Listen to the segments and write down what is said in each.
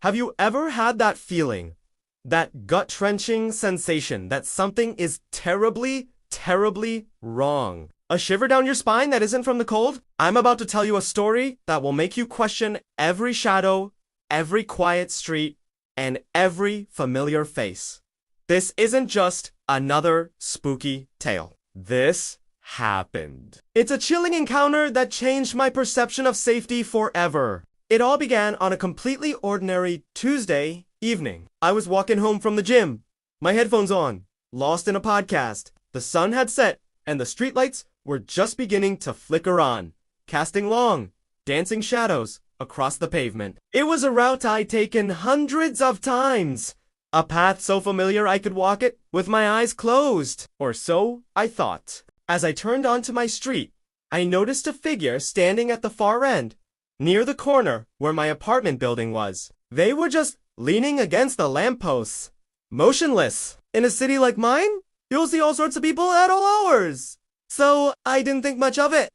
Have you ever had that feeling, that gut-wrenching sensation that something is terribly, terribly wrong? A shiver down your spine that isn't from the cold? I'm about to tell you a story that will make you question every shadow, every quiet street, and every familiar face. This isn't just another spooky tale. This happened. It's a chilling encounter that changed my perception of safety forever. It all began on a completely ordinary Tuesday evening. I was walking home from the gym, my headphones on, lost in a podcast. The sun had set, and the streetlights were just beginning to flicker on, casting long, dancing shadows across the pavement. It was a route I'd taken hundreds of times, a path so familiar I could walk it with my eyes closed, or so I thought. As I turned onto my street, I noticed a figure standing at the far end, near the corner where my apartment building was. They were just leaning against the lampposts, motionless. In a city like mine, you'll see all sorts of people at all hours. So I didn't think much of it.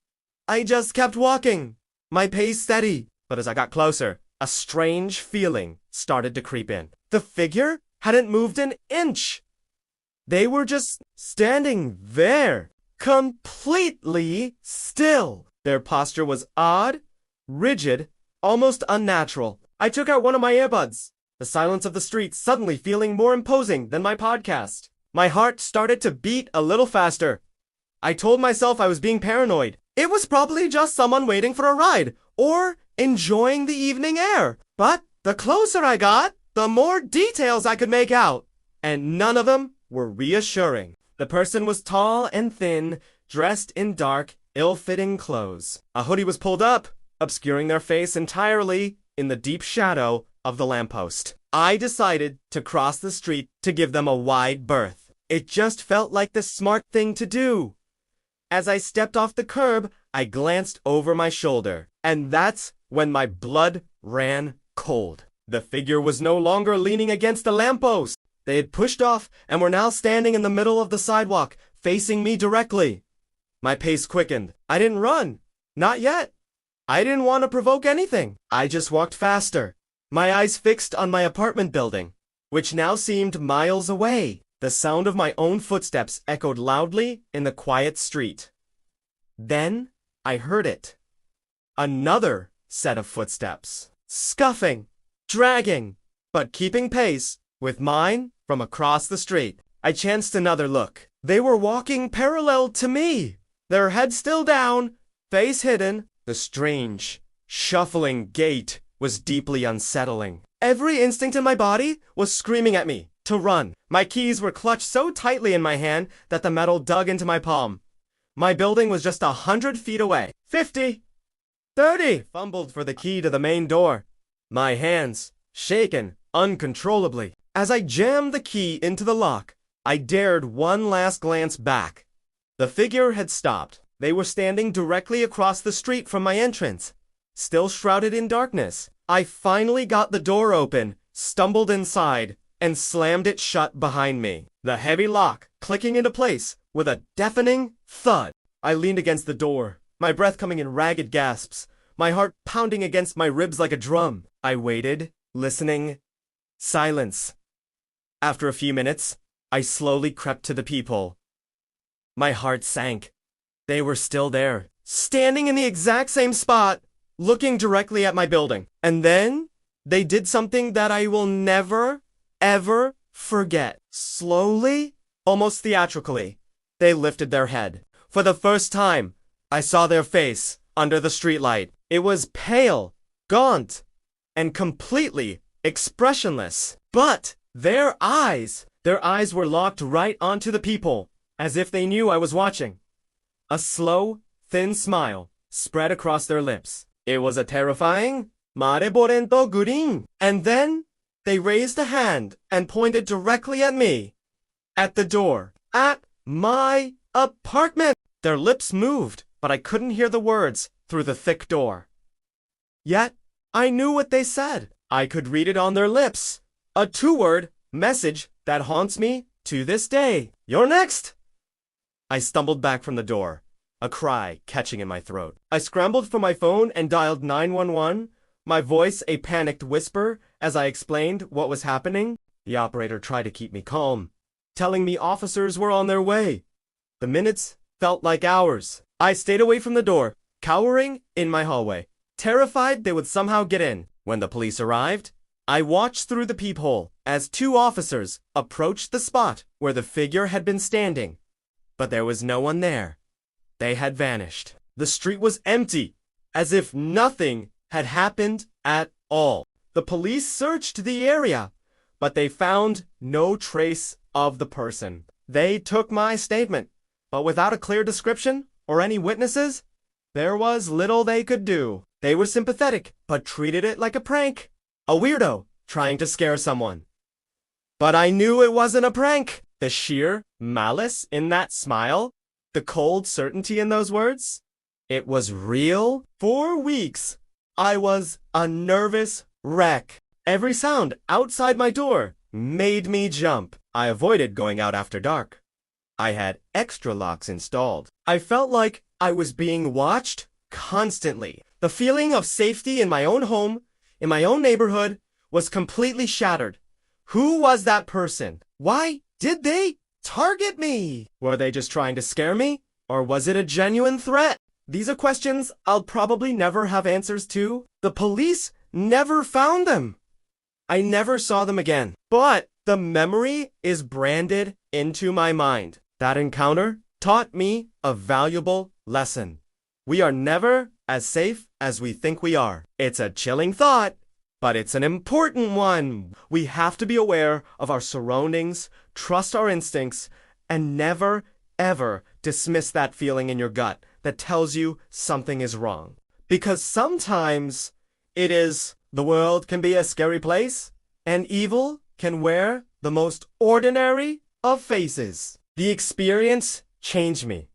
I just kept walking, my pace steady. But as I got closer, a strange feeling started to creep in. The figure hadn't moved an inch. They were just standing there, completely still. Their posture was odd, rigid, almost unnatural. I took out one of my earbuds, the silence of the street suddenly feeling more imposing than my podcast. My heart started to beat a little faster. I told myself I was being paranoid. It was probably just someone waiting for a ride, or enjoying the evening air. But the closer I got, the more details I could make out, and none of them were reassuring. The person was tall and thin, dressed in dark, ill-fitting clothes. A hoodie was pulled up, obscuring their face entirely in the deep shadow of the lamppost. I decided to cross the street to give them a wide berth. It just felt like the smart thing to do. As I stepped off the curb, I glanced over my shoulder, and that's when my blood ran cold. The figure was no longer leaning against the lamppost. They had pushed off and were now standing in the middle of the sidewalk, facing me directly. My pace quickened. I didn't run. Not yet. I didn't want to provoke anything. I just walked faster, my eyes fixed on my apartment building, which now seemed miles away. The sound of my own footsteps echoed loudly in the quiet street. Then I heard it. Another set of footsteps. Scuffing, dragging, but keeping pace with mine from across the street. I chanced another look. They were walking parallel to me, their heads still down, face hidden. The strange, shuffling gait was deeply unsettling. Every instinct in my body was screaming at me to run. My keys were clutched so tightly in my hand that the metal dug into my palm. My building was just 100 feet away. 50, 30, fumbled for the key to the main door. My hands shaken uncontrollably. As I jammed the key into the lock, I dared one last glance back. The figure had stopped. They were standing directly across the street from my entrance, still shrouded in darkness. I finally got the door open, stumbled inside, and slammed it shut behind me. The heavy lock clicking into place with a deafening thud. I leaned against the door, my breath coming in ragged gasps, my heart pounding against my ribs like a drum. I waited, listening. Silence. After a few minutes, I slowly crept to the peephole. My heart sank. They were still there, standing in the exact same spot, looking directly at my building. And then they did something that I will never, ever forget. Slowly, almost theatrically, they lifted their head. For the first time, I saw their face under the streetlight. It was pale, gaunt, and completely expressionless. But their eyes were locked right onto the peephole, as if they knew I was watching. A slow, thin smile spread across their lips. It was a terrifying, malevolento grin. And then they raised a hand and pointed directly at me. At the door. At my apartment. Their lips moved, but I couldn't hear the words through the thick door. Yet, I knew what they said. I could read it on their lips. A 2-word message that haunts me to this day. You're next! I stumbled back from the door, a cry catching in my throat. I scrambled for my phone and dialed 911, my voice a panicked whisper As I explained what was happening, the operator tried to keep me calm, telling me officers were on their way. The minutes felt like hours. I stayed away from the door, cowering in my hallway, terrified they would somehow get in. When the police arrived, I watched through the peephole as 2 officers approached the spot where the figure had been standing. But there was no one there. They had vanished. The street was empty, as if nothing had happened at all. The police searched the area, but they found no trace of the person. They took my statement, but without a clear description or any witnesses, there was little they could do. They were sympathetic, but treated it like a prank. A weirdo trying to scare someone. But I knew it wasn't a prank. The sheer malice in that smile, the cold certainty in those words, it was real. For weeks, I was a nervous wreck. Every sound outside my door made me jump. I avoided going out after dark. I had extra locks installed. I felt like I was being watched constantly. The feeling of safety in my own home, in my own neighborhood, was completely shattered. Who was that person? Why did they target me? Were they just trying to scare me? Or was it a genuine threat? These are questions I'll probably never have answers to. The police never found them. I never saw them again. But the memory is branded into my mind. That encounter taught me a valuable lesson. We are never as safe as we think we are. It's a chilling thought, but it's an important one. We have to be aware of our surroundings, trust our instincts, and never, ever dismiss that feeling in your gut that tells you something is wrong. Because sometimes it is. The world can be a scary place, and evil can wear the most ordinary of faces. The experience changed me.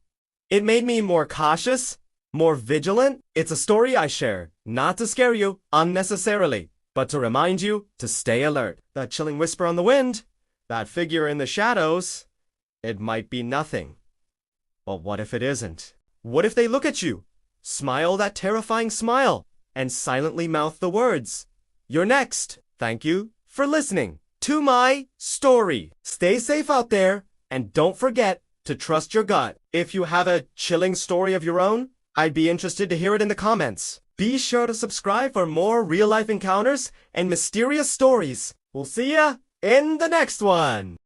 It made me more cautious, more vigilant. It's a story I share, not to scare you unnecessarily, but to remind you to stay alert. That chilling whisper on the wind, that figure in the shadows, it might be nothing. But what if it isn't? What if they look at you, smile that terrifying smile, and silently mouth the words, "You're next." Thank you for listening to my story. Stay safe out there, and don't forget to trust your gut. If you have a chilling story of your own, I'd be interested to hear it in the comments. Be sure to subscribe for more real-life encounters and mysterious stories. We'll see ya in the next one.